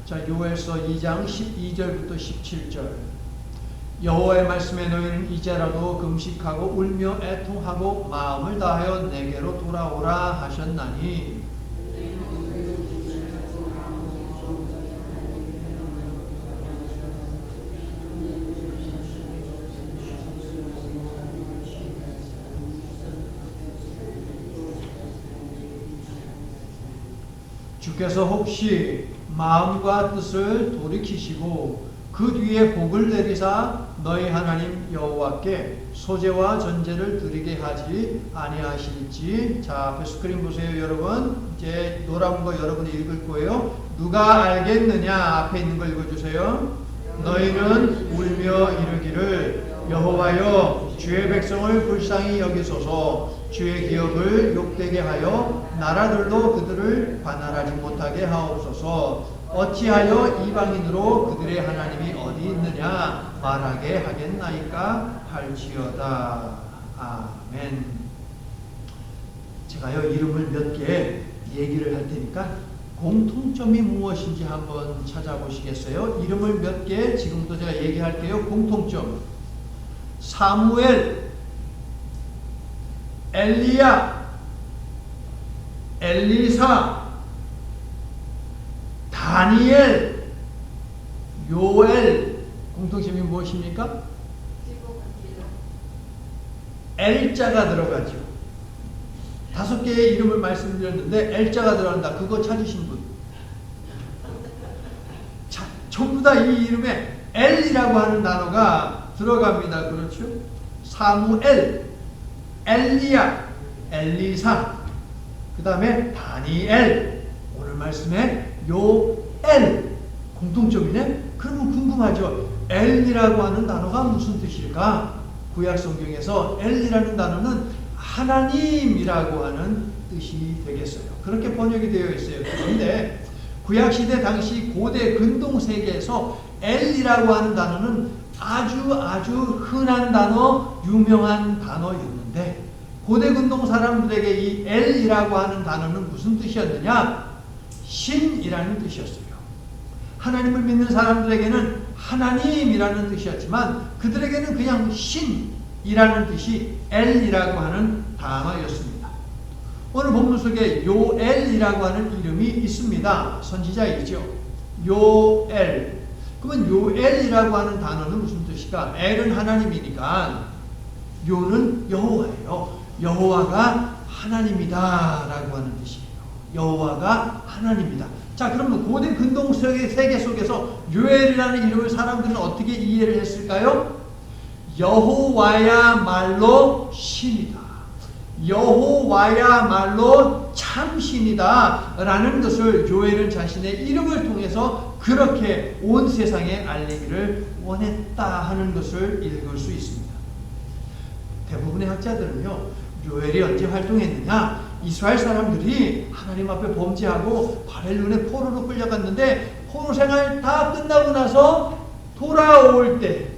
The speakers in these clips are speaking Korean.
자, 요엘서 2장 12절부터 17절. 여호와의 말씀에 너희는 이제라도 금식하고 울며 애통하고 마음을 다하여 내게로 돌아오라 하셨나니 주께서 혹시 마음과 뜻을 돌이키시고 그 뒤에 복을 내리사 너희 하나님 여호와께 소제와 전제를 드리게 하지 아니하실지. 자, 앞에 스크린 보세요 여러분. 이제 노란 거 여러분이 읽을 거예요. 누가 알겠느냐? 앞에 있는 거 읽어주세요. 너희는 울며 이르기를 여호와여 주의 백성을 불쌍히 여기소서. 주의 기업을 욕되게 하여 나라들도 그들을 관할하지 못하게 하옵소서. 어찌하여 이방인으로 그들의 하나님이 어디 있느냐 말하게 하겠나이까 할지어다. 아멘. 제가요 이름을 몇 개 얘기를 할 테니까 공통점이 무엇인지 한번 찾아보시겠어요? 이름을 몇 개 지금부터 제가 얘기할게요. 공통점: 사무엘, 엘리야, 엘리사, 다니엘, 요엘. 공통점이 무엇입니까? L자가 들어가죠. 5개의 이름을 말씀드렸는데 L자가 들어간다. 그거 찾으신 분? 자, 전부 다 이 이름에 L이라고 하는 단어가 들어갑니다. 그렇죠? 사무엘, 엘리야, 엘리사, 그 다음에 다니엘, 오늘 말씀에 요엘. 공통점이네? 그러면 궁금하죠? 엘이라고 하는 단어가 무슨 뜻일까? 구약 성경에서 엘이라는 단어는 하나님이라고 하는 뜻이 되겠어요. 그렇게 번역이 되어 있어요. 그런데 구약시대 당시 고대 근동 세계에서 엘이라고 하는 단어는 아주 흔한 단어, 유명한 단어였는데 고대 근동 사람들에게 이 엘이라고 하는 단어는 무슨 뜻이었느냐? 신이라는 뜻이었어요. 하나님을 믿는 사람들에게는 하나님이라는 뜻이었지만 그들에게는 그냥 신이라는 뜻이 엘이라고 하는 단어였습니다. 오늘 본문 속에 요엘이라고 하는 이름이 있습니다. 선지자이죠. 요엘. 그러면 요엘이라고 하는 단어는 무슨 뜻일까? 엘은 하나님이니까 요는 여호와예요. 여호와가 하나님이다 라고 하는 뜻이에요. 여호와가 하나님이다. 자, 그러면 고대 근동 세계 속에서 요엘이라는 이름을 사람들은 어떻게 이해를 했을까요? 여호와야말로 신이다. 여호와야말로 참신이다 라는 것을 요엘은 자신의 이름을 통해서 그렇게 온 세상에 알리기를 원했다 하는 것을 읽을 수 있습니다. 대부분의 학자들은요, 요엘이 언제 활동했느냐? 이스라엘 사람들이 하나님 앞에 범죄하고 바벨론의 포로로 끌려갔는데 포로 생활 다 끝나고 나서 돌아올 때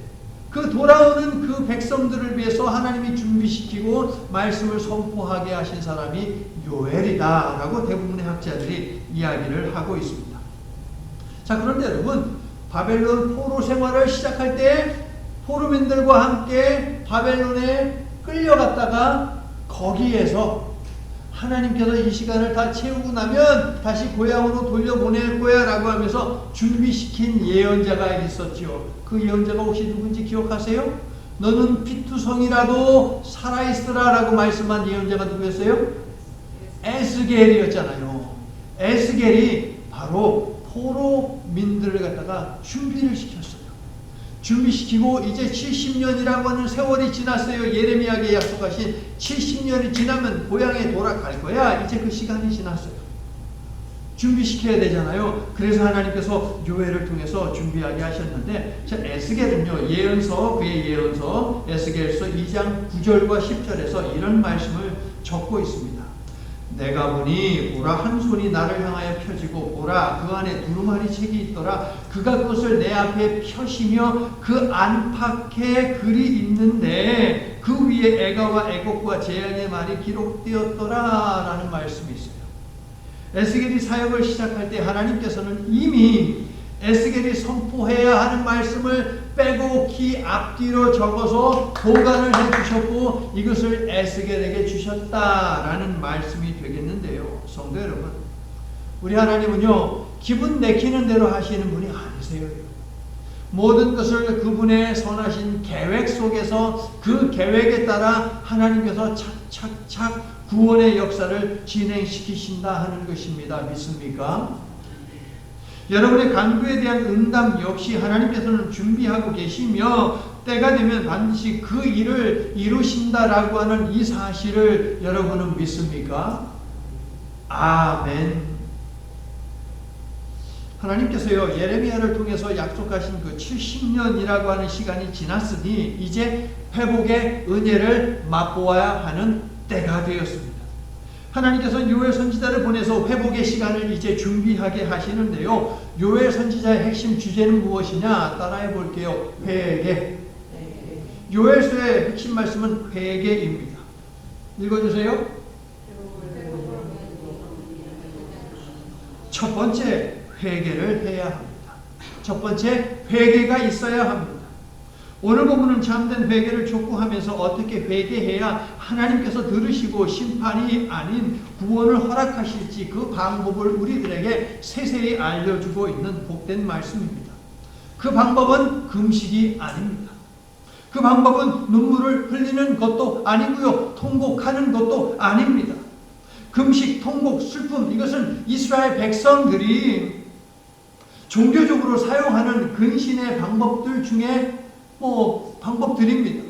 그 돌아오는 그 백성들을 위해서 하나님이 준비시키고 말씀을 선포하게 하신 사람이 요엘이다 라고 대부분의 학자들이 이야기를 하고 있습니다. 자, 그런데 여러분, 바벨론 포로 생활을 시작할 때 포로민들과 함께 바벨론에 끌려갔다가 거기에서 하나님께서 이 시간을 다 채우고 나면 다시 고향으로 돌려보낼 거야 라고 하면서 준비시킨 예언자가 있었죠. 그 예언자가 혹시 누군지 기억하세요? 너는 피투성이라도 살아있으라 라고 말씀한 예언자가 누구였어요? 에스겔이었잖아요. 에스겔이 바로 포로민들을 갖다가 준비를 시켰어요. 준비시키고 이제 70년이라고 하는 세월이 지났어요. 예레미야에게 약속하신 70년이 지나면 고향에 돌아갈 거야. 이제 그 시간이 지났어요. 준비시켜야 되잖아요. 그래서 하나님께서 요엘을 통해서 준비하게 하셨는데, 자, 에스겔은요, 예언서, 그의 예언서 에스겔서 2장 9절과 10절에서 이런 말씀을 적고 있습니다. 내가 보니 보라, 한 손이 나를 향하여 펴지고 보라, 그 안에 두루마리 책이 있더라. 그가 그것을 내 앞에 펴시며 그 안팎에 글이 있는데 그 위에 애가와 애곡과 재앙의 말이 기록되었더라 라는 말씀이 있어요. 에스겔이 사역을 시작할 때 하나님께서는 이미 에스겔이 선포해야 하는 말씀을 빼곡히 앞뒤로 적어서 보관을 해주셨고 이것을 에스겔에게 주셨다라는 말씀이 되겠는데요. 성도 여러분, 우리 하나님은요 기분 내키는 대로 하시는 분이 아니세요. 모든 것을 그분의 선하신 계획 속에서 그 계획에 따라 하나님께서 착착착 구원의 역사를 진행시키신다 하는 것입니다. 믿습니까? 여러분의 간구에 대한 응답 역시 하나님께서는 준비하고 계시며 때가 되면 반드시 그 일을 이루신다라고 하는 이 사실을 여러분은 믿습니까? 아멘. 하나님께서요 예레미야를 통해서 약속하신 그 70년이라고 하는 시간이 지났으니 이제 회복의 은혜를 맛보아야 하는 때가 되었습니다. 하나님께서는 요엘 선지자를 보내서 회복의 시간을 이제 준비하게 하시는데요. 요엘 선지자의 핵심 주제는 무엇이냐? 따라해 볼게요. 회개. 요엘서의 핵심 말씀은 회개입니다. 읽어주세요. 첫 번째 회개를 해야 합니다. 첫 번째 회개가 있어야 합니다. 오늘 본문은 참된 회개를 촉구하면서 어떻게 회개해야 하나님께서 들으시고 심판이 아닌 구원을 허락하실지 그 방법을 우리들에게 세세히 알려주고 있는 복된 말씀입니다. 그 방법은 금식이 아닙니다. 그 방법은 눈물을 흘리는 것도 아니고요. 통곡하는 것도 아닙니다. 금식, 통곡, 슬픔 이것은 이스라엘 백성들이 종교적으로 사용하는 근신의 방법들 중에 방법들입니다.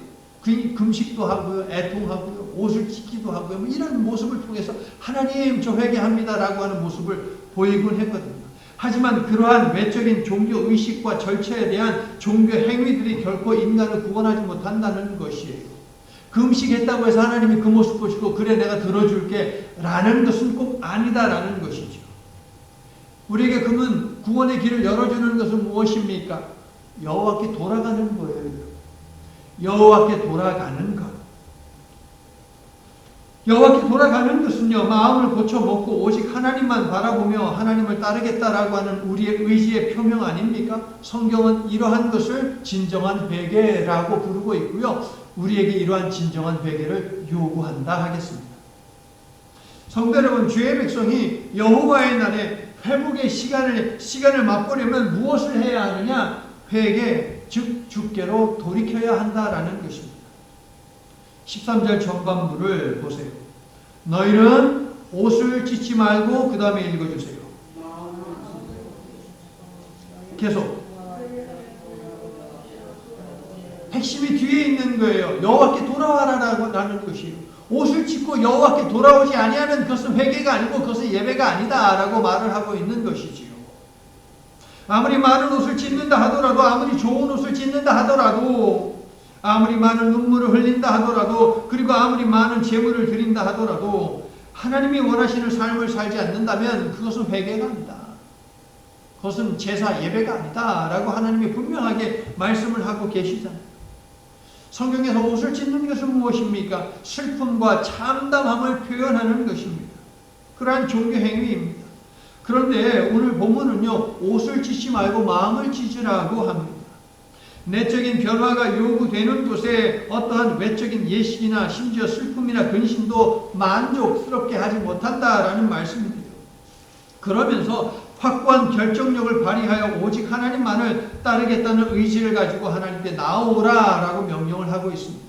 금식도 하고요, 애통하고요, 옷을 찢기도 하고요, 이런 모습을 통해서 하나님 저 회개합니다라고 하는 모습을 보이곤 했거든요. 하지만 그러한 외적인 종교 의식과 절차에 대한 종교 행위들이 결코 인간을 구원하지 못한다는 것이에요. 금식했다고 해서 하나님이 그 모습 보시고 그래 내가 들어줄게 라는 것은 꼭 아니다라는 것이죠. 우리에게 그러면 구원의 길을 열어주는 것은 무엇입니까? 여호와께 돌아가는 거예요. 여호와께 돌아가는 것. 여호와께 돌아가는 것은요, 마음을 고쳐먹고 오직 하나님만 바라보며 하나님을 따르겠다라고 하는 우리의 의지의 표명 아닙니까? 성경은 이러한 것을 진정한 회개라고 부르고 있고요. 우리에게 이러한 진정한 회개를 요구한다 하겠습니다. 성도 여러분, 주의 백성이 여호와의 날에 회복의 시간을 맛보려면 무엇을 해야 하느냐? 회개, 즉 주께로 돌이켜야 한다라는 것입니다. 13절 전반부를 보세요. 너희는 옷을 찢지 말고 그 다음에 읽어주세요. 계속. 핵심이 뒤에 있는 거예요. 여호와께 돌아와라라는 것이에요. 옷을 찢고 여호와께 돌아오지 아니하면 그것은 회개가 아니고 그것은 예배가 아니다라고 말을 하고 있는 것이지요. 아무리 많은 옷을 찢는다 하더라도, 아무리 좋은 옷을 찢는다 하더라도, 아무리 많은 눈물을 흘린다 하더라도, 그리고 아무리 많은 재물을 드린다 하더라도 하나님이 원하시는 삶을 살지 않는다면 그것은 회개가 아니다. 그것은 제사 예배가 아니다 라고 하나님이 분명하게 말씀을 하고 계시잖아요. 성경에서 옷을 찢는 것은 무엇입니까? 슬픔과 참담함을 표현하는 것입니다. 그러한 종교 행위입니다. 그런데 오늘 본문은요, 옷을 찢지 말고 마음을 찢으라고 합니다. 내적인 변화가 요구되는 곳에 어떠한 외적인 예식이나 심지어 슬픔이나 근심도 만족스럽게 하지 못한다라는 말씀이에요. 그러면서 확고한 결정력을 발휘하여 오직 하나님만을 따르겠다는 의지를 가지고 하나님께 나오라라고 명령을 하고 있습니다.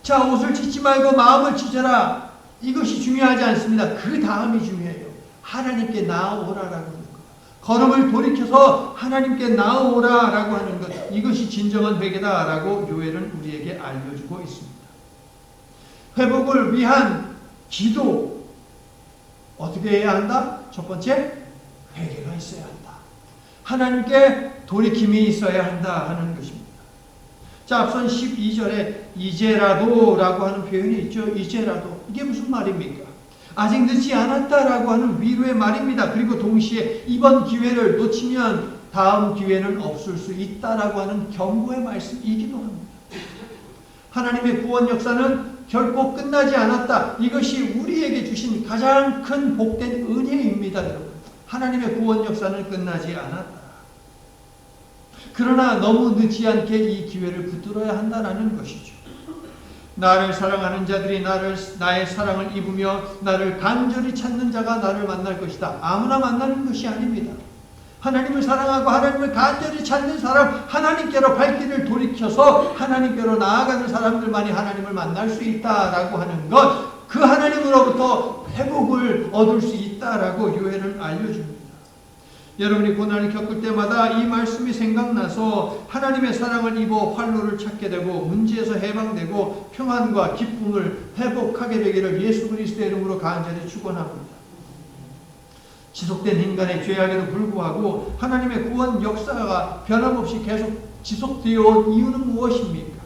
자, 옷을 찢지 말고 마음을 찢어라. 이것이 중요하지 않습니다. 그 다음이 중요해요. 하나님께 나오라라고 하는 것. 걸음을 돌이켜서 하나님께 나오라라고 하는 것. 이것이 진정한 회개다라고 요엘은 우리에게 알려주고 있습니다. 회복을 위한 기도. 어떻게 해야 한다? 첫 번째, 회개가 있어야 한다. 하나님께 돌이킴이 있어야 한다 하는 것입니다. 자, 앞선 12절에 이제라도 라고 하는 표현이 있죠. 이제라도. 이게 무슨 말입니까? 아직 늦지 않았다라고 하는 위로의 말입니다. 그리고 동시에 이번 기회를 놓치면 다음 기회는 없을 수 있다라고 하는 경고의 말씀이기도 합니다. 하나님의 구원 역사는 결코 끝나지 않았다. 이것이 우리에게 주신 가장 큰 복된 은혜입니다. 여러분. 하나님의 구원 역사는 끝나지 않았다. 그러나 너무 늦지 않게 이 기회를 붙들어야 한다는 것이죠. 나를 사랑하는 자들이 나의 사랑을 입으며 나를 간절히 찾는 자가 나를 만날 것이다. 아무나 만나는 것이 아닙니다. 하나님을 사랑하고 하나님을 간절히 찾는 사람, 하나님께로 발길을 돌이켜서 하나님께로 나아가는 사람들만이 하나님을 만날 수 있다라고 하는 것, 그 하나님으로부터 회복을 얻을 수 있다라고 요엘은 알려줍니다. 여러분이 고난을 겪을 때마다 이 말씀이 생각나서 하나님의 사랑을 입어 활로를 찾게 되고 문제에서 해방되고 평안과 기쁨을 회복하게 되기를 예수 그리스도의 이름으로 간절히 축원합니다. 지속된 인간의 죄악에도 불구하고 하나님의 구원 역사가 변함없이 계속 지속되어 온 이유는 무엇입니까?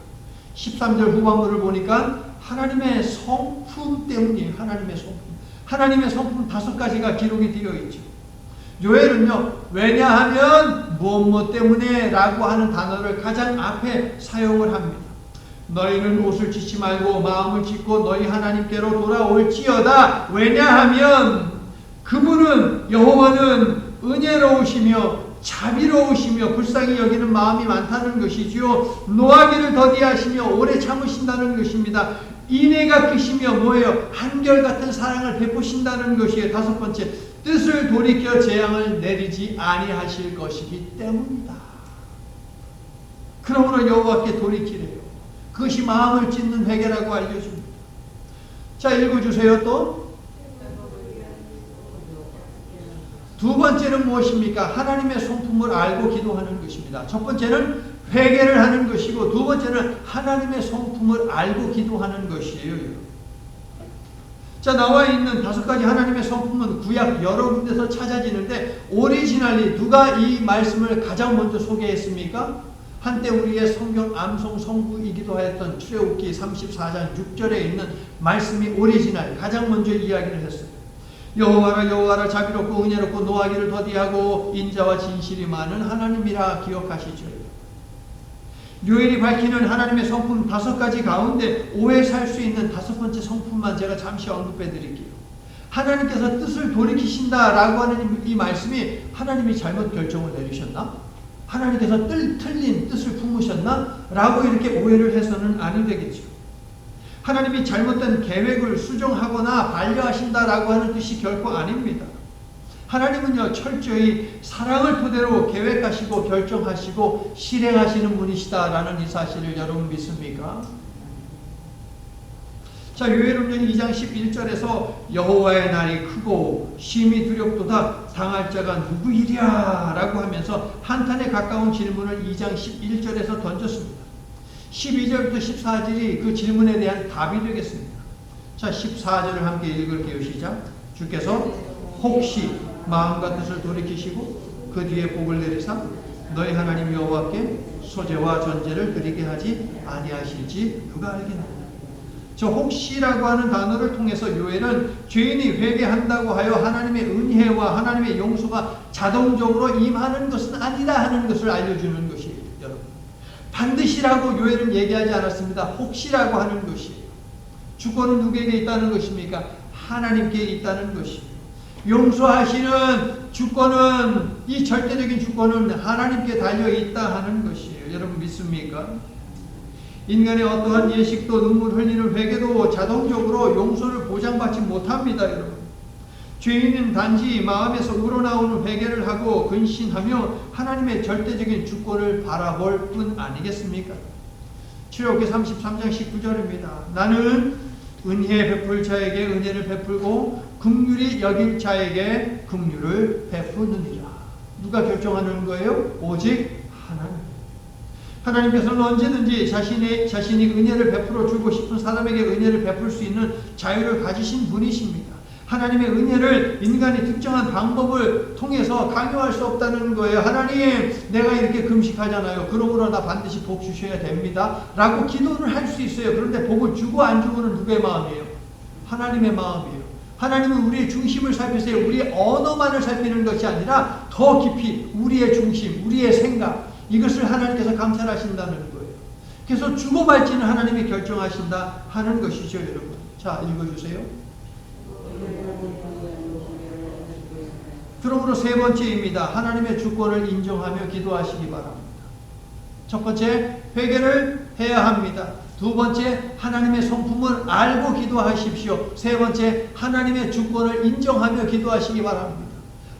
13절 후반부를 보니까 하나님의 성품 때문이에요. 하나님의 성품. 하나님의 성품 5가지가 기록이 되어 있죠. 요엘은요, 왜냐하면 무엇 때문에 라고 하는 단어를 가장 앞에 사용을 합니다. 너희는 옷을 찢지 말고 마음을 찢고 너희 하나님께로 돌아올지어다. 왜냐하면 그분은, 여호와는 은혜로우시며 자비로우시며 불쌍히 여기는 마음이 많다는 것이지요. 노하기를 더디하시며 오래 참으신다는 것입니다. 인애가 크시며 뭐예요? 한결같은 사랑을 베푸신다는 것이에요. 5번째, 뜻을 돌이켜 재앙을 내리지 아니하실 것이기 때문이다. 그러므로 여호와께 돌이키래요. 그것이 마음을 찢는 회개라고 알려줍니다. 자, 읽어주세요. 또 두 번째는 무엇입니까? 하나님의 성품을 알고 기도하는 것입니다. 첫 번째는 회개를 하는 것이고 두 번째는 하나님의 성품을 알고 기도하는 것이에요. 자, 나와 있는 5가지 하나님의 성품은 구약 여러 군데서 찾아지는데 오리지널리 누가 이 말씀을 가장 먼저 소개했습니까? 한때 우리의 성경 암송 성구이기도 하였던 출애굽기 34장 6절에 있는 말씀이 오리지널 가장 먼저 이야기를 했어요. 여호와라 자비롭고 은혜롭고 노하기를 더디하고 인자와 진실이 많은 하나님이라 기억하시죠. 요엘이 밝히는 하나님의 성품 5가지 가운데 오해 살 수 있는 5번째 성품만 제가 잠시 언급해 드릴게요. 하나님께서 뜻을 돌이키신다라고 하는 이 말씀이 하나님이 잘못 결정을 내리셨나? 하나님께서 틀린 뜻을 품으셨나? 라고 이렇게 오해를 해서는 아니 되겠죠. 하나님이 잘못된 계획을 수정하거나 반려하신다라고 하는 뜻이 결코 아닙니다. 하나님은요, 철저히 사랑을 토대로 계획하시고 결정하시고 실행하시는 분이시다라는 이 사실을 여러분 믿습니까? 자, 요엘음령 2장 11절에서 여호와의 날이 크고 심히 두렵도다 당할 자가 누구이랴 라고 하면서 한탄에 가까운 질문을 2장 11절에서 던졌습니다. 12절부터 14절이 그 질문에 대한 답이 되겠습니다. 자, 14절을 함께 읽을게요. 시작. 주께서 혹시 마음과 뜻을 돌이키시고 그 뒤에 복을 내리사 너희 하나님 여호와께 소제와 전제를 드리게 하지 아니하실지 누가 알겠느냐. 저 혹시라고 하는 단어를 통해서 요엘은 죄인이 회개한다고 하여 하나님의 은혜와 하나님의 용서가 자동적으로 임하는 것은 아니다 하는 것을 알려주는 것이에요. 여러분, 반드시라고 요엘은 얘기하지 않았습니다. 혹시라고 하는 것이에요. 주권은 누구에게 있다는 것입니까? 하나님께 있다는 것이에요. 용서하시는 주권은, 이 절대적인 주권은 하나님께 달려있다 하는 것이에요. 여러분 믿습니까? 인간의 어떠한 예식도 눈물 흘리는 회개도 자동적으로 용서를 보장받지 못합니다. 여러분, 죄인은 단지 마음에서 우러나오는 회개를 하고 근신하며 하나님의 절대적인 주권을 바라볼 뿐 아니겠습니까? 출애굽기 33장 19절입니다. 나는 은혜 베풀 자에게 은혜를 베풀고 긍휼히 여길 자에게 긍휼을 베푸느니라. 누가 결정하는 거예요? 오직 하나님. 하나님께서는 언제든지 자신이 은혜를 베풀어 주고 싶은 사람에게 은혜를 베풀 수 있는 자유를 가지신 분이십니다. 하나님의 은혜를 인간이 특정한 방법을 통해서 강요할 수 없다는 거예요. 하나님, 내가 이렇게 금식하잖아요. 그러므로 나 반드시 복 주셔야 됩니다. 라고 기도를 할 수 있어요. 그런데 복을 주고 안 주고는 누구의 마음이에요? 하나님의 마음이에요. 하나님은 우리의 중심을 살피세요. 우리의 언어만을 살피는 것이 아니라 더 깊이 우리의 중심, 우리의 생각, 이것을 하나님께서 감찰하신다는 거예요. 그래서 주고 말지는 하나님이 결정하신다 하는 것이죠, 여러분. 자, 읽어주세요. 그러므로 세 번째입니다. 하나님의 주권을 인정하며 기도하시기 바랍니다. 첫 번째, 회개를 해야 합니다. 두 번째, 하나님의 성품을 알고 기도하십시오. 세 번째, 하나님의 주권을 인정하며 기도하시기 바랍니다.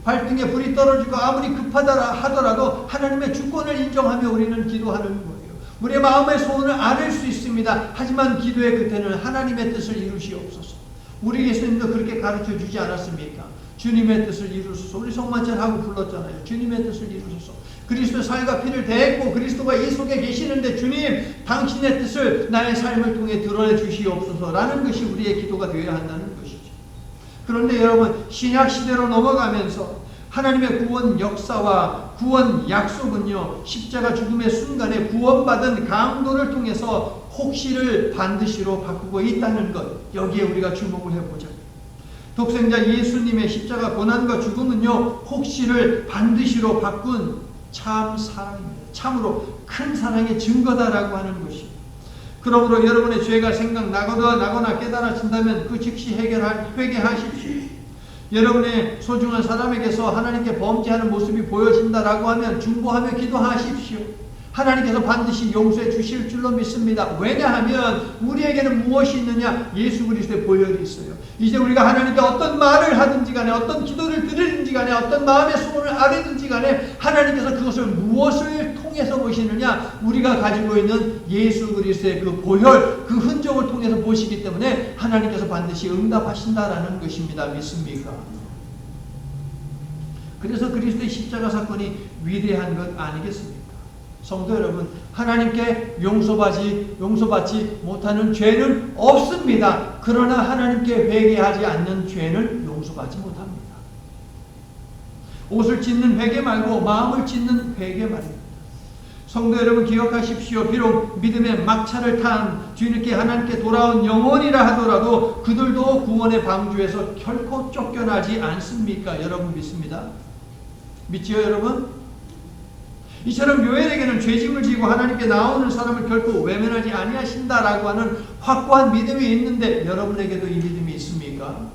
발등에 불이 떨어지고 아무리 급하다 하더라도 하나님의 주권을 인정하며 우리는 기도하는 거예요. 우리의 마음의 소원을 아를 수 있습니다. 하지만 기도의 끝에는 하나님의 뜻을 이루시옵소서. 우리 예수님도 그렇게 가르쳐 주지 않았습니까? 주님의 뜻을 이루소서. 우리 성만찬하고 불렀잖아요. 주님의 뜻을 이루소서. 그리스도의 살과 피를 대했고 그리스도가 이 속에 계시는데 주님 당신의 뜻을 나의 삶을 통해 드러내 주시옵소서라는 것이 우리의 기도가 되어야 한다는 것이죠. 그런데 여러분, 신약 시대로 넘어가면서 하나님의 구원 역사와 구원 약속은요, 십자가 죽음의 순간에 구원받은 강도를 통해서 혹시를 반드시로 바꾸고 있다는 것, 여기에 우리가 주목을 해보자. 독생자 예수님의 십자가 고난과 죽음은요, 혹시를 반드시로 바꾼 참 사랑입니다. 참으로 큰 사랑의 증거다라고 하는 것입니다. 그러므로 여러분의 죄가 생각나거나 깨달아진다면 그 즉시 회개하십시오. 여러분의 소중한 사람에게서 하나님께 범죄하는 모습이 보여진다라고 하면 중보하며 기도하십시오. 하나님께서 반드시 용서해 주실 줄로 믿습니다. 왜냐하면 우리에게는 무엇이 있느냐? 예수 그리스도의 보혈이 있어요. 이제 우리가 하나님께 어떤 말을 하든지 간에 어떤 기도를 드리든지 간에 어떤 마음의 소원을 아뢰든지 간에 하나님께서 그것을 무엇을 통해서 보시느냐? 우리가 가지고 있는 예수 그리스도의 그 보혈, 그 흔적을 통해서 보시기 때문에 하나님께서 반드시 응답하신다라는 것입니다. 믿습니까? 그래서 그리스도의 십자가 사건이 위대한 것 아니겠습니까? 성도 여러분, 하나님께 용서받지 못하는 죄는 없습니다. 그러나 하나님께 회개하지 않는 죄는 용서받지 못합니다. 옷을 찢는 회개 말고 마음을 찢는 회개 말입니다. 성도 여러분, 기억하십시오. 비록 믿음의 막차를 탄 뒤늦게 하나님께 돌아온 영혼이라 하더라도 그들도 구원의 방주에서 결코 쫓겨나지 않습니까? 여러분 믿습니다. 믿지요 여러분? 이처럼 요엘에게는 죄짐을 지고 하나님께 나오는 사람을 결코 외면하지 아니하신다라고 하는 확고한 믿음이 있는데 여러분에게도 이 믿음이 있습니까?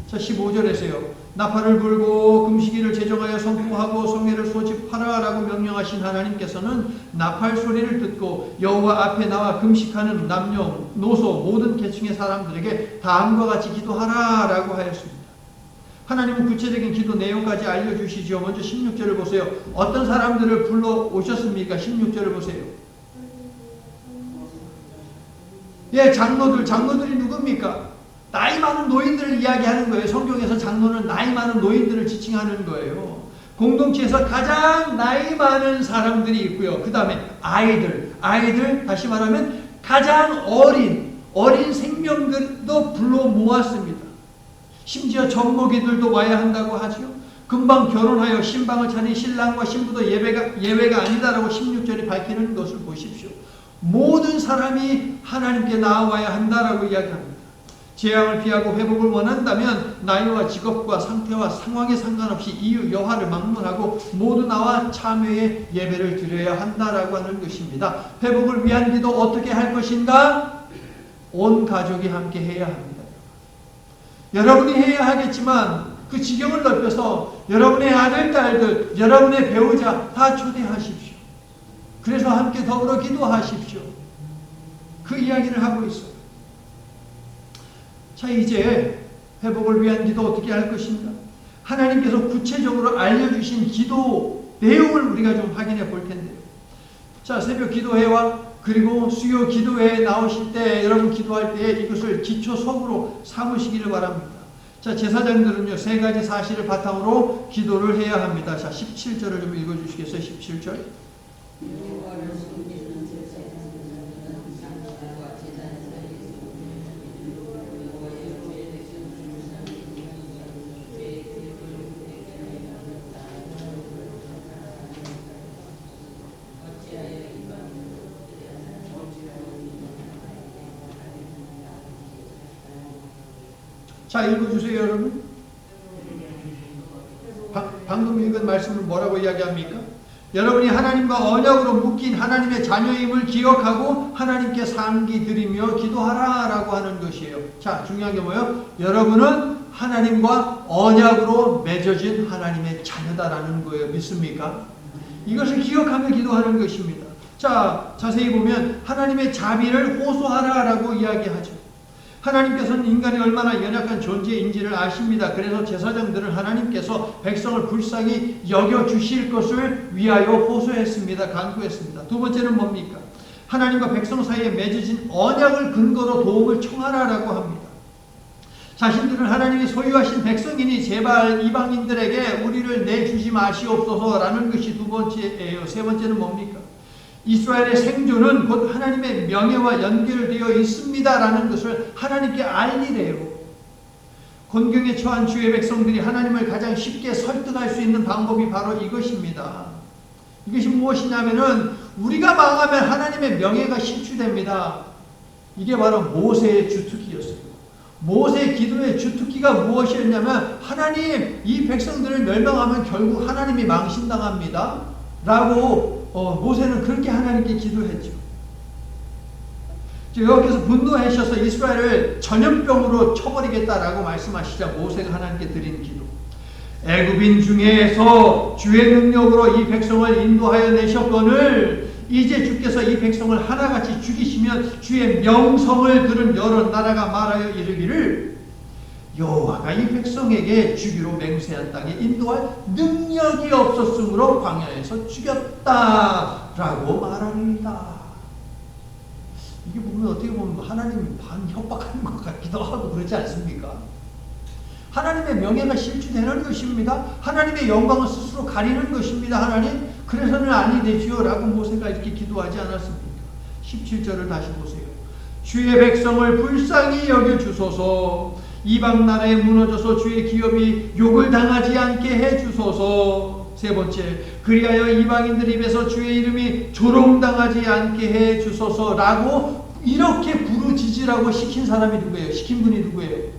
자, 15절에서요. 나팔을 불고 금식일을 제정하여 선포하고 성회를 소집하라라고 명령하신 하나님께서는 나팔 소리를 듣고 여호와 앞에 나와 금식하는 남녀, 노소, 모든 계층의 사람들에게 다음과 같이 기도하라라고 하였습니다. 하나님은 구체적인 기도 내용까지 알려주시죠. 먼저 16절을 보세요. 어떤 사람들을 불러오셨습니까? 16절을 보세요. 예, 장로들이 누굽니까? 나이 많은 노인들을 이야기하는 거예요. 성경에서 장로는 나이 많은 노인들을 지칭하는 거예요. 공동체에서 가장 나이 많은 사람들이 있고요. 그 다음에 아이들, 다시 말하면 가장 어린 생명들도 불러 모았습니다. 심지어 젖먹이들도 와야 한다고 하죠. 금방 결혼하여 신방을 차린 신랑과 신부도 예외가 아니다라고 16절이 밝히는 것을 보십시오. 모든 사람이 하나님께 나와야 한다라고 이야기합니다. 재앙을 피하고 회복을 원한다면 나이와 직업과 상태와 상황에 상관없이 이유 여하를 막론하고 모두 나와 참회의 예배를 드려야 한다라고 하는 것입니다. 회복을 위한 기도 어떻게 할 것인가? 온 가족이 함께 해야 합니다. 여러분이 해야 하겠지만 그 지경을 넓혀서 여러분의 아들, 딸들, 여러분의 배우자 다 초대하십시오. 그래서 함께 더불어 기도하십시오. 그 이야기를 하고 있어요. 자, 이제 회복을 위한 기도 어떻게 할 것인가? 하나님께서 구체적으로 알려주신 기도 내용을 우리가 좀 확인해 볼 텐데요. 자, 새벽 기도회와 그리고 수요 기도회에 나오실 때 여러분 기도할 때 이것을 기초석으로 삼으시기를 바랍니다. 자, 제사장들은요 3가지 사실을 바탕으로 기도를 해야 합니다. 자, 17절을 좀 읽어주시겠어요? 17절. 자, 읽어주세요 여러분. 방금 읽은 말씀은 뭐라고 이야기합니까? 여러분이 하나님과 언약으로 묶인 하나님의 자녀임을 기억하고 하나님께 상기 드리며 기도하라라고 하는 것이에요. 자, 중요한 게 뭐예요? 여러분은 하나님과 언약으로 맺어진 하나님의 자녀다라는 거예요. 믿습니까? 이것을 기억하며 기도하는 것입니다. 자, 자세히 보면 하나님의 자비를 호소하라라고 이야기하죠. 하나님께서는 인간이 얼마나 연약한 존재인지를 아십니다. 그래서 제사장들은 하나님께서 백성을 불쌍히 여겨주실 것을 위하여 호소했습니다. 간구했습니다. 두 번째는 뭡니까? 하나님과 백성 사이에 맺어진 언약을 근거로 도움을 청하라라고 합니다. 자신들은 하나님이 소유하신 백성이니 제발 이방인들에게 우리를 내주지 마시옵소서라는 것이 두 번째예요. 세 번째는 뭡니까? 이스라엘의 생존은 곧 하나님의 명예와 연결되어 있습니다라는 것을 하나님께 알리래요. 곤경에 처한 주의 백성들이 하나님을 가장 쉽게 설득할 수 있는 방법이 바로 이것입니다. 이것이 무엇이냐면은 우리가 망하면 하나님의 명예가 실추됩니다. 이게 바로 모세의 주특기였어요. 모세의 기도의 주특기가 무엇이었냐면 하나님, 이 백성들을 멸망하면 결국 하나님이 망신당합니다 라고 모세는 그렇게 하나님께 기도했죠. 여기서 분노하셔서 이스라엘을 전염병으로 쳐버리겠다라고 말씀하시자 모세가 하나님께 드린 기도. 애굽인 중에서 주의 능력으로 이 백성을 인도하여 내셨거늘 이제 주께서 이 백성을 하나같이 죽이시면 주의 명성을 들은 여러 나라가 말하여 이르기를 여호와가 이 백성에게 주기로 맹세한 땅에 인도할 능력이 없었으므로 광야에서 죽였다라고 말합니다. 이게 보면 어떻게 보면 하나님 반 협박하는 것 같기도 하고 그렇지 않습니까? 하나님의 명예가 실추되는 것입니다. 하나님의 영광을 스스로 가리는 것입니다. 하나님, 그래서는 아니 되지요 라고 모세가 이렇게 기도하지 않았습니까? 17절을 다시 보세요. 주의 백성을 불쌍히 여겨주소서. 이방 나라에 무너져서 주의 기업이 욕을 당하지 않게 해주소서. 세 번째, 그리하여 이방인들 입에서 주의 이름이 조롱당하지 않게 해주소서 라고 이렇게 부르짖으라고 시킨 사람이 누구예요? 시킨 분이 누구예요?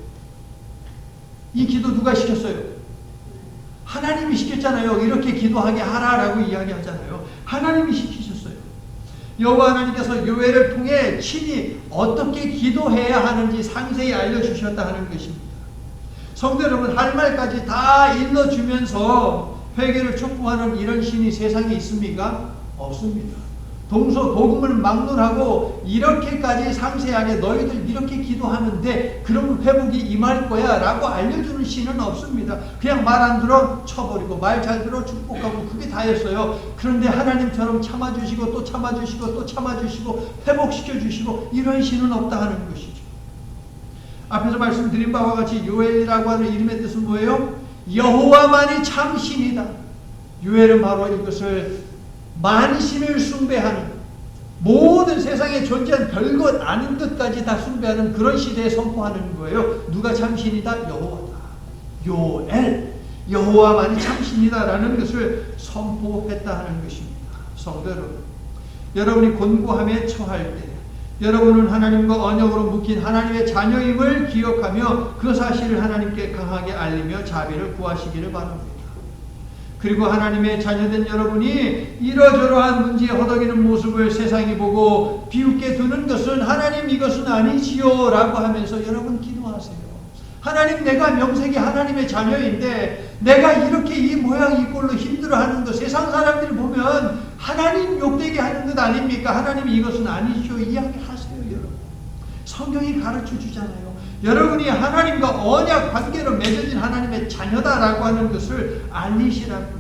이 기도 누가 시켰어요? 하나님이 시켰잖아요. 이렇게 기도하게 하라라고 이야기하잖아요. 하나님이 시키셨어요. 여호와 하나님께서 요엘을 통해 친히 어떻게 기도해야 하는지 상세히 알려주셨다 하는 것입니다. 성도 여러분, 할 말까지 다 일러주면서 회개를 촉구하는 이런 신이 세상에 있습니까? 없습니다. 동서고금을 막론하고 이렇게까지 상세하게 너희들 이렇게 기도하면 돼, 그러면 회복이 임할 거야 라고 알려주는 신은 없습니다. 그냥 말 안 들어 쳐버리고 말 잘 들어 축복하고 그게 다였어요. 그런데 하나님처럼 참아주시고 또 참아주시고 또 참아주시고 회복시켜주시고 이런 신은 없다 하는 것이죠. 앞에서 말씀드린 바와 같이 요엘이라고 하는 이름의 뜻은 뭐예요? 여호와만이 참 신이다. 요엘은 바로 이것을 만신을 숭배하는, 모든 세상에 존재한 별것 아닌 것까지 다 숭배하는 그런 시대에 선포하는 거예요. 누가 참신이다? 여호와다. 요엘, 여호와만이 참신이다 라는 것을 선포했다 하는 것입니다. 성도 여러분, 여러분이 곤고함에 처할 때 여러분은 하나님과 언약으로 묶인 하나님의 자녀임을 기억하며 그 사실을 하나님께 강하게 알리며 자비를 구하시기를 바랍니다. 그리고 하나님의 자녀된 여러분이 이러저러한 문제에 허덕이는 모습을 세상이 보고 비웃게 두는 것은 하나님 이것은 아니지요 라고 하면서 여러분 기도하세요. 하나님, 내가 명색이 하나님의 자녀인데 내가 이렇게 이 모양 이 꼴로 힘들어하는 것 세상 사람들이 보면 하나님 욕되게 하는 것 아닙니까? 하나님 이것은 아니죠 이야기하세요. 여러분, 성경이 가르쳐 주잖아요. 여러분이 하나님과 언약 관계로 맺어진 하나님의 자녀다라고 하는 것을 알리시라고.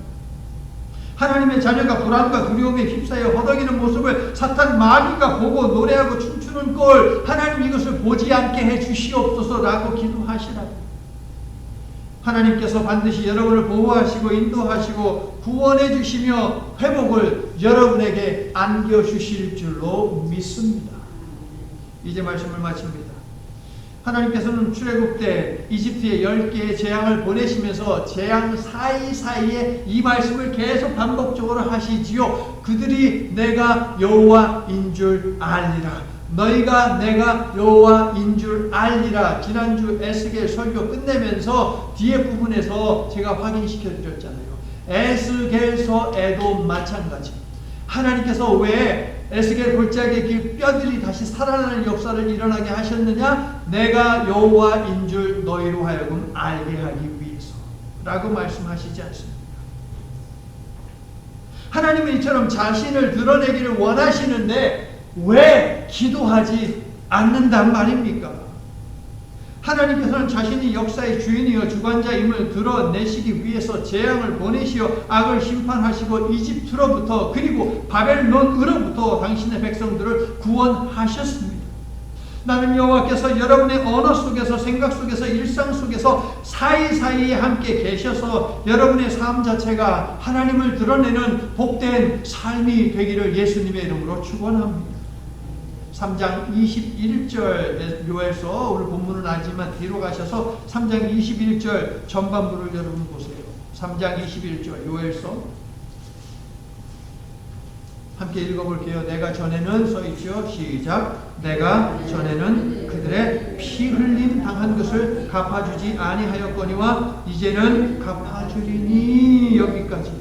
하나님의 자녀가 불안과 두려움에 휩싸여 허덕이는 모습을 사탄 마귀가 보고 노래하고 춤추는 꼴 하나님 이것을 보지 않게 해 주시옵소서라고 기도하시라고. 하나님께서 반드시 여러분을 보호하시고 인도하시고 구원해 주시며 회복을 여러분에게 안겨주실 줄로 믿습니다. 이제 말씀을 마칩니다. 하나님께서는 출애굽 때 이집트에 10개의 재앙을 보내시면서 재앙 사이사이에 이 말씀을 계속 반복적으로 하시지요. 그들이 내가 여호와인 줄 알리라. 너희가 내가 여호와인 줄 알리라. 지난주 에스겔 설교 끝내면서 뒤에 부분에서 제가 확인시켜 드렸잖아요. 에스겔서에도 마찬가지. 하나님께서 왜 에스겔 골짜기에 그 뼈들이 다시 살아나는 역사를 일어나게 하셨느냐? 내가 여호와인 줄 너희로 하여금 알게 하기 위해서 라고 말씀하시지 않습니까? 하나님은 이처럼 자신을 드러내기를 원하시는데 왜 기도하지 않는단 말입니까? 하나님께서는 자신이 역사의 주인이요 주관자임을 드러내시기 위해서 재앙을 보내시어 악을 심판하시고 이집트로부터 그리고 바벨론으로부터 당신의 백성들을 구원하셨습니다. 나는 여호와께서 여러분의 언어 속에서 생각 속에서 일상 속에서 사이사이에 함께 계셔서 여러분의 삶 자체가 하나님을 드러내는 복된 삶이 되기를 예수님의 이름으로 축원합니다. 3장 21절 요엘서 오늘 본문은 아니지만 뒤로 가셔서 3장 21절 전반부를 여러분 보세요. 3장 21절 요엘서 함께 읽어볼게요. 내가 전에는 써있죠. 시작. 내가 전에는 그들의 피 흘림 당한 것을 갚아주지 아니하였거니와 이제는 갚아주리니. 여기까지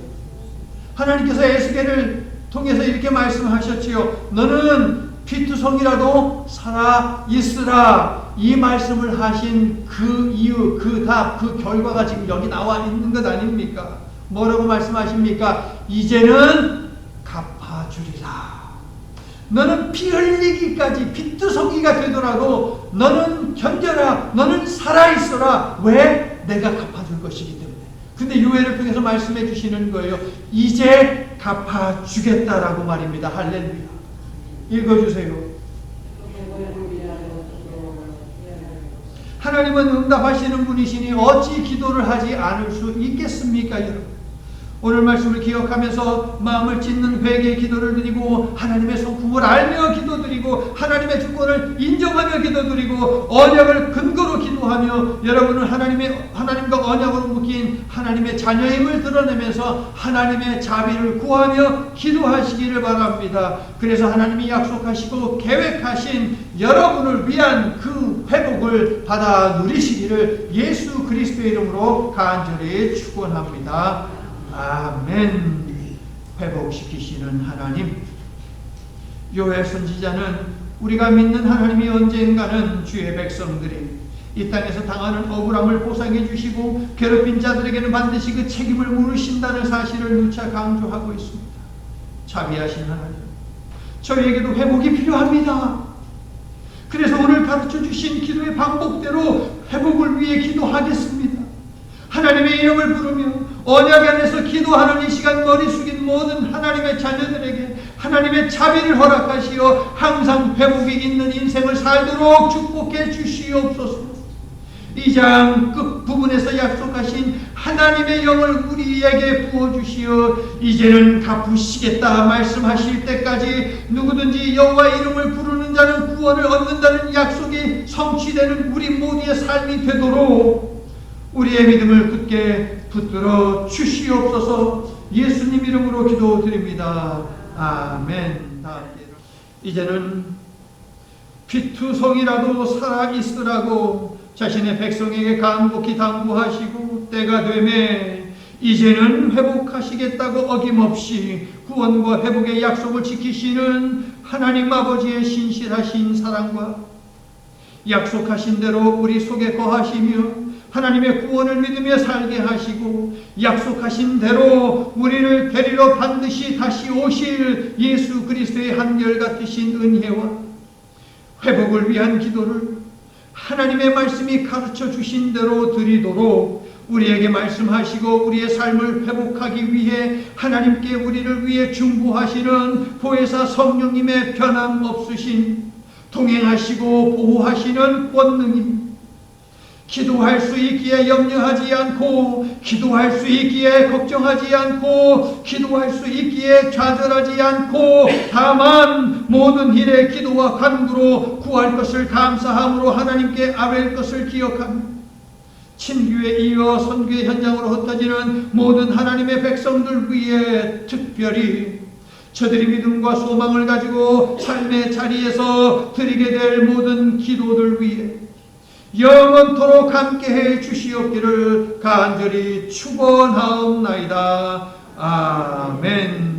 하나님께서 에스겔을 통해서 이렇게 말씀하셨지요. 너는 피투성이라도 살아 있으라. 이 말씀을 하신 그 이유, 그 답, 그 결과가 지금 여기 나와 있는 것 아닙니까? 뭐라고 말씀하십니까? 이제는 갚아주리라. 너는 피 흘리기까지 피투성이가 되더라도 너는 견뎌라. 너는 살아있어라. 왜? 내가 갚아줄 것이기 때문에. 근데 요엘을 통해서 말씀해 주시는 거예요. 이제 갚아주겠다라고 말입니다. 할렐루야. 읽어주세요. 하나님은 응답하시는 분이시니 어찌 기도를 하지 않을 수 있겠습니까, 여러분? 오늘 말씀을 기억하면서 마음을 찢는 회개의 기도를 드리고 하나님의 성품을 알며 기도드리고 하나님의 주권을 인정하며 기도드리고 언약을 근거로 기도하며 여러분은 하나님과 언약으로 묶인 하나님의 자녀임을 드러내면서 하나님의 자비를 구하며 기도하시기를 바랍니다. 그래서 하나님이 약속하시고 계획하신 여러분을 위한 그 회복을 받아 누리시기를 예수 그리스도의 이름으로 간절히 축원합니다. 아멘. 회복시키시는 하나님. 요엘 선지자는 우리가 믿는 하나님이 언젠가는 주의 백성들이 이 땅에서 당하는 억울함을 보상해 주시고 괴롭힌 자들에게는 반드시 그 책임을 물으신다는 사실을 누차 강조하고 있습니다. 자비하신 하나님, 저희에게도 회복이 필요합니다. 그래서 오늘 가르쳐 주신 기도의 방법대로 회복을 위해 기도하겠습니다. 하나님의 이름을 부르며 언약 안에서 기도하는 이 시간 머리 숙인 모든 하나님의 자녀들에게 하나님의 자비를 허락하시어 항상 회복이 있는 인생을 살도록 축복해 주시옵소서. 이 장 끝부분에서 약속하신 하나님의 영을 우리에게 부어주시어 이제는 갚으시겠다 말씀하실 때까지 누구든지 여호와 이름을 부르는 자는 구원을 얻는다는 약속이 성취되는 우리 모두의 삶이 되도록 우리의 믿음을 굳게 붙들어 주시옵소서. 예수님 이름으로 기도드립니다. 아멘. 이제는 피투성이라도 살아있으라고 자신의 백성에게 간곡히 당부하시고 때가 되매 이제는 회복하시겠다고 어김없이 구원과 회복의 약속을 지키시는 하나님 아버지의 신실하신 사랑과 약속하신 대로 우리 속에 거하시며 하나님의 구원을 믿으며 살게 하시고 약속하신 대로 우리를 데리러 반드시 다시 오실 예수 그리스도의 한결같으신 은혜와 회복을 위한 기도를 하나님의 말씀이 가르쳐 주신 대로 드리도록 우리에게 말씀하시고 우리의 삶을 회복하기 위해 하나님께 우리를 위해 중보하시는 보혜사 성령님의 변함없으신 동행하시고 보호하시는 권능이 기도할 수 있기에 염려하지 않고 기도할 수 있기에 걱정하지 않고 기도할 수 있기에 좌절하지 않고 다만 모든 일에 기도와 간구로 구할 것을 감사함으로 하나님께 아뢰을 것을 기억하며 친교에 이어 선교의 현장으로 흩어지는 모든 하나님의 백성들 위해 특별히 저들이 믿음과 소망을 가지고 삶의 자리에서 드리게 될 모든 기도들 위해 영원토록 함께해 주시옵기를 간절히 축원하옵나이다. 아멘.